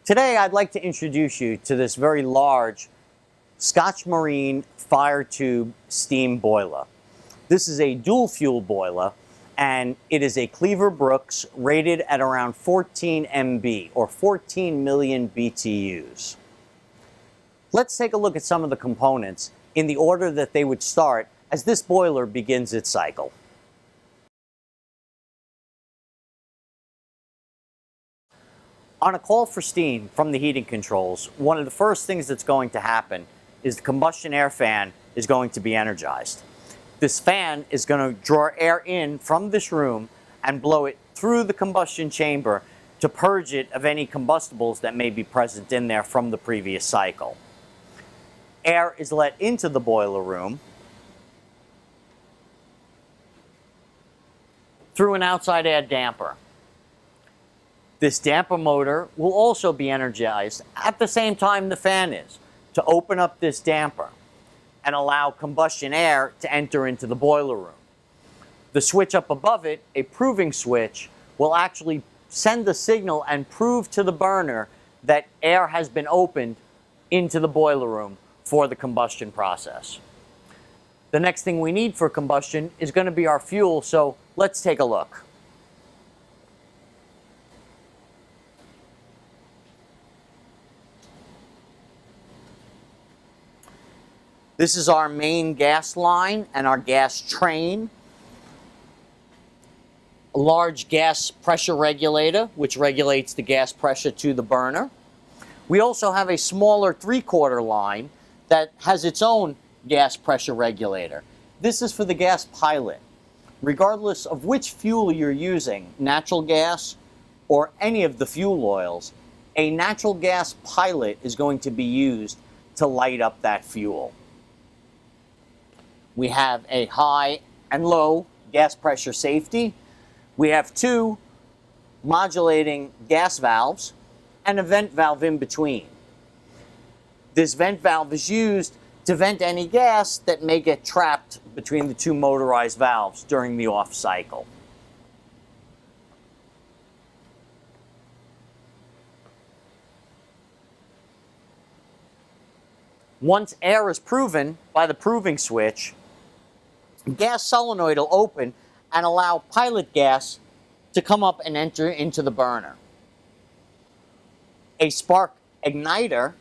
Today I'd like to introduce you to this very large Scotch Marine fire tube steam boiler. This is a dual fuel boiler and it is a Cleaver Brooks rated at around 14 MB or 14 million BTUs. Let's take a look at some of the components in the order that they would start as this boiler begins its cycle. On a call for steam from the heating controls, one of the first things that's going to happen is the combustion air fan is going to be energized. This fan is going to draw air in from this room and blow it through the combustion chamber to purge it of any combustibles that may be present in there from the previous cycle. Air is let into the boiler room through an outside air damper. This damper motor will also be energized at the same time the fan is to open up this damper and allow combustion air to enter into the boiler room. The switch up above it, a proving switch, will actually send the signal and prove to the burner that air has been opened into the boiler room for the combustion process. The next thing we need for combustion is going to be our fuel, so let's take a look. This is our main gas line and our gas train. A large gas pressure regulator, which regulates the gas pressure to the burner. We also have a smaller 3/4 line that has its own gas pressure regulator. This is for the gas pilot. Regardless of which fuel you're using, natural gas or any of the fuel oils, a natural gas pilot is going to be used to light up that fuel. We have a high and low gas pressure safety. We have 2 modulating gas valves and a vent valve in between. This vent valve is used to vent any gas that may get trapped between the 2 motorized valves during the off cycle. Once air is proven by the proving switch, gas solenoid will open and allow pilot gas to come up and enter into the burner. A spark igniter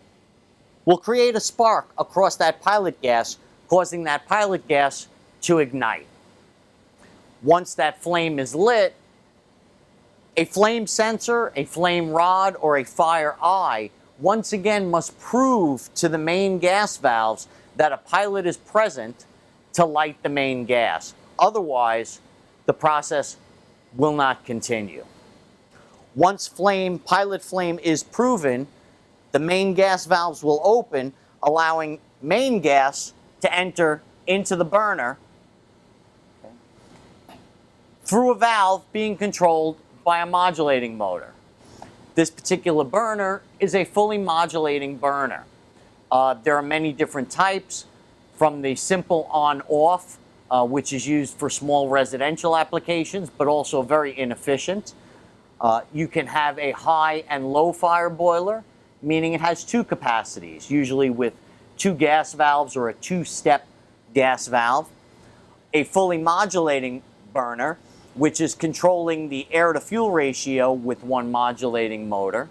will create a spark across that pilot gas, causing that pilot gas to ignite. Once that flame is lit, a flame sensor, a flame rod, or a fire eye once again must prove to the main gas valves that a pilot is present to light the main gas. Otherwise, the process will not continue. Once pilot flame is proven, the main gas valves will open, allowing main gas to enter into the burner through a valve being controlled by a modulating motor. This particular burner is a fully modulating burner. There are many different types, from the simple on-off, which is used for small residential applications, but also very inefficient. You can have a high and low fire boiler, meaning it has 2 capacities, usually with 2 gas valves or a 2-step gas valve. A fully modulating burner, which is controlling the air-to-fuel ratio with 1 modulating motor.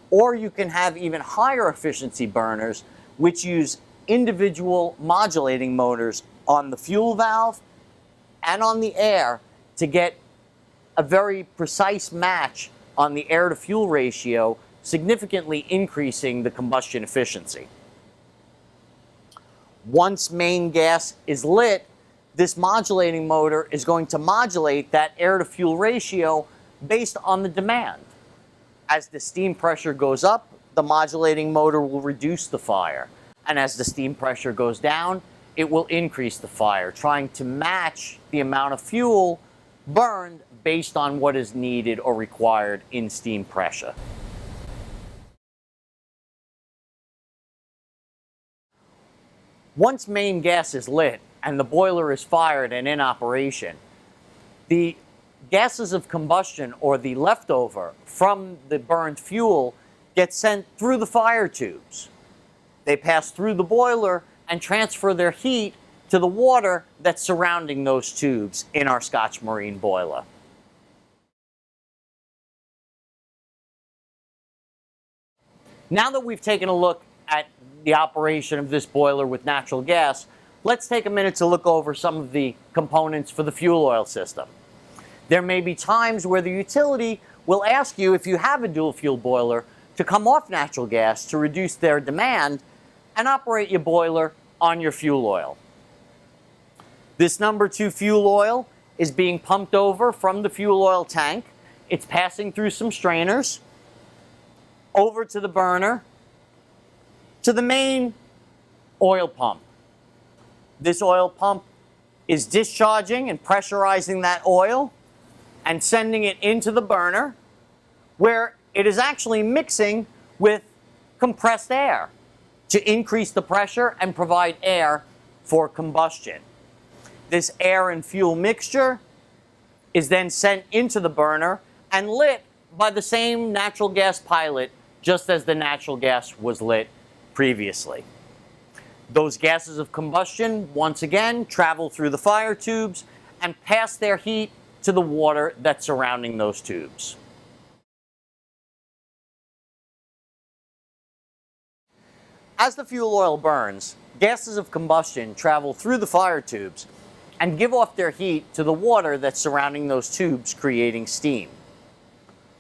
Or you can have even higher efficiency burners, which use individual modulating motors on the fuel valve and on the air to get a very precise match on the air-to-fuel ratio, significantly increasing the combustion efficiency. Once main gas is lit, this modulating motor is going to modulate that air-to-fuel ratio based on the demand. As the steam pressure goes up, the modulating motor will reduce the fire. And as the steam pressure goes down, it will increase the fire, trying to match the amount of fuel burned based on what is needed or required in steam pressure. Once main gas is lit and the boiler is fired and in operation, the gases of combustion, or the leftover from the burned fuel, get sent through the fire tubes. They pass through the boiler and transfer their heat to the water that's surrounding those tubes in our Scotch Marine boiler. Now that we've taken a look at the operation of this boiler with natural gas, let's take a minute to look over some of the components for the fuel oil system. There may be times where the utility will ask you, if you have a dual fuel boiler, to come off natural gas to reduce their demand and operate your boiler on your fuel oil. This number 2 fuel oil is being pumped over from the fuel oil tank. It's passing through some strainers, over to the burner, to the main oil pump. This oil pump is discharging and pressurizing that oil and sending it into the burner, where it is actually mixing with compressed air to increase the pressure and provide air for combustion. This air and fuel mixture is then sent into the burner and lit by the same natural gas pilot, just as the natural gas was lit previously. Those gases of combustion, once again, travel through the fire tubes and pass their heat to the water that's surrounding those tubes. As the fuel oil burns, gases of combustion travel through the fire tubes and give off their heat to the water that's surrounding those tubes, creating steam.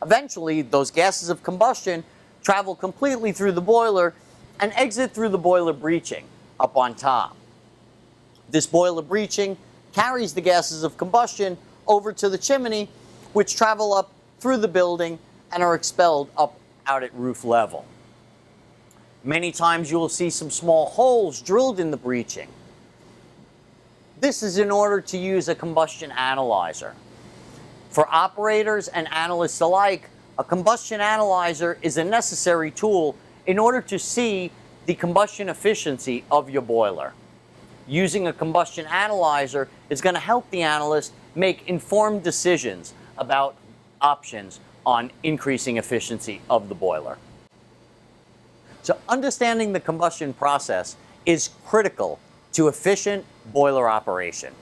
Eventually, those gases of combustion travel completely through the boiler and exit through the boiler breeching up on top. This boiler breeching carries the gases of combustion over to the chimney, which travel up through the building and are expelled up out at roof level. Many times you will see some small holes drilled in the breeching. This is in order to use a combustion analyzer. For operators and analysts alike, a combustion analyzer is a necessary tool in order to see the combustion efficiency of your boiler. Using a combustion analyzer is going to help the analyst make informed decisions about options on increasing efficiency of the boiler. So understanding the combustion process is critical to efficient boiler operation.